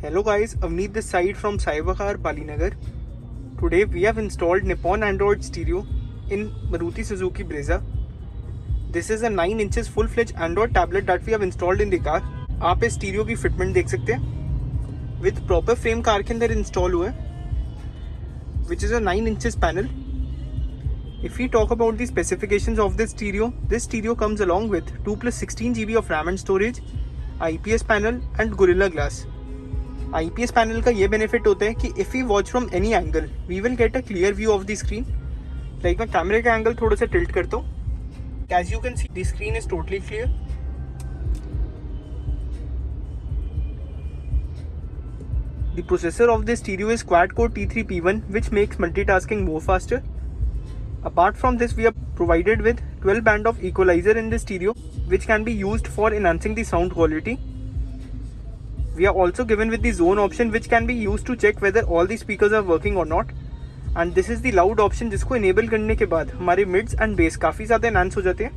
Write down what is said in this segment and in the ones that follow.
Hello guys, Avneet this side from Cybercar Balinagar. Today we have installed Nippon Android Stereo in Maruti Suzuki Brezza. This is a 9 inches full-fledged Android tablet that we have installed in the car. आप इस stereo की fitment देख सकते हैं with proper frame car के अंदर install हुआ है which is a 9 inches panel. If we talk about the specifications of this stereo comes along with 2 plus 16 GB of RAM and storage, IPS panel and Gorilla Glass. IPS panel का ये benefit होता है कि if we watch from any angle we will get a clear view of the screen. Like मैं कैमरे का angle थोड़ा सा टिल्ट करता हूँ. As you can see the screen is totally clear. The processor of the stereo is quad core T3P1 which makes multitasking more faster. Apart from this, we are provided with 12 band of equalizer in the stereo which can be used for enhancing the sound quality. We are also given with the zone option which can be used to check whether all the speakers are working or not. And this is the loud option जिसको enable करने के बाद हमारे mids and bass काफ़ी ज़्यादा enhance हो जाते हैं.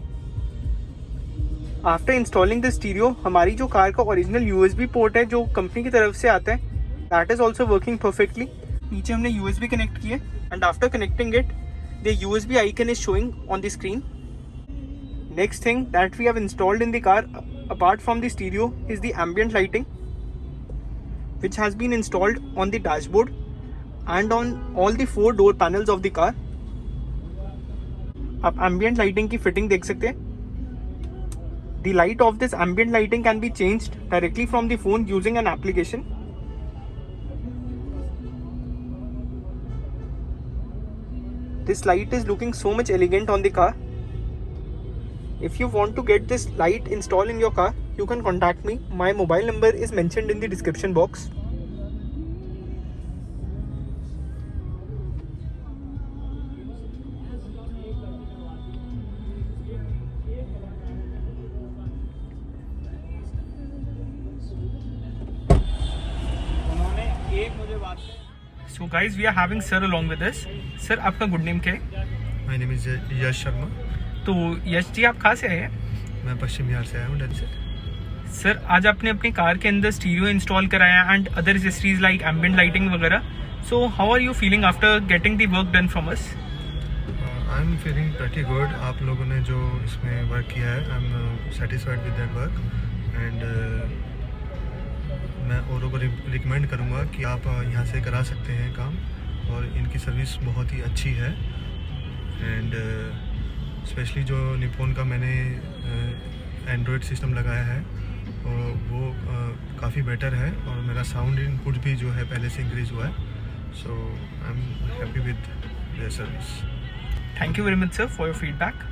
After installing the stereo, हमारी जो कार का original USB port है जो कंपनी की तरफ से आता है that is also working perfectly. नीचे हमने USB connect किए and after connecting it, the USB icon is showing on the screen. Next thing that we have installed in the car apart from the stereo is the ambient lighting, which has been installed on the dashboard and on all the 4 door panels of the car. आप ambient lighting की fitting देख सकते हैं. The light of this ambient lighting can be changed directly from the phone using an application. This light is looking so much elegant on the car. If you want to get this light installed in your car, you can contact me. My mobile number is mentioned in the description box. So guys, we are having sir along with us. Sir, आपका good name क्या है? My name is यश शर्मा. तो यश जी, आप कहाँ से आए हैं? मैं पश्चिम बिहार से आया हूँ, दिल्ली से. सर, आज आपने अपनी कार के अंदर स्टीरियो इंस्टॉल कराया and other accessories like ambient lighting वगैरह. So how are you feeling after getting the work done from us? I am feeling pretty good. आप लोगों ने जो इसमें वर्क किया है, I am satisfied with that work and मैं औरों को रिकमेंड करूँगा कि आप यहाँ से करा सकते हैं काम, और इनकी सर्विस बहुत ही अच्छी है. एंड स्पेशली जो निप्पॉन का मैंने एंड्रॉयड सिस्टम लगाया है वो काफ़ी बेटर है, और मेरा साउंड इनपुट भी जो है पहले से इंक्रीज़ हुआ है. So I am happy with their service. Thank you very much sir for your feedback.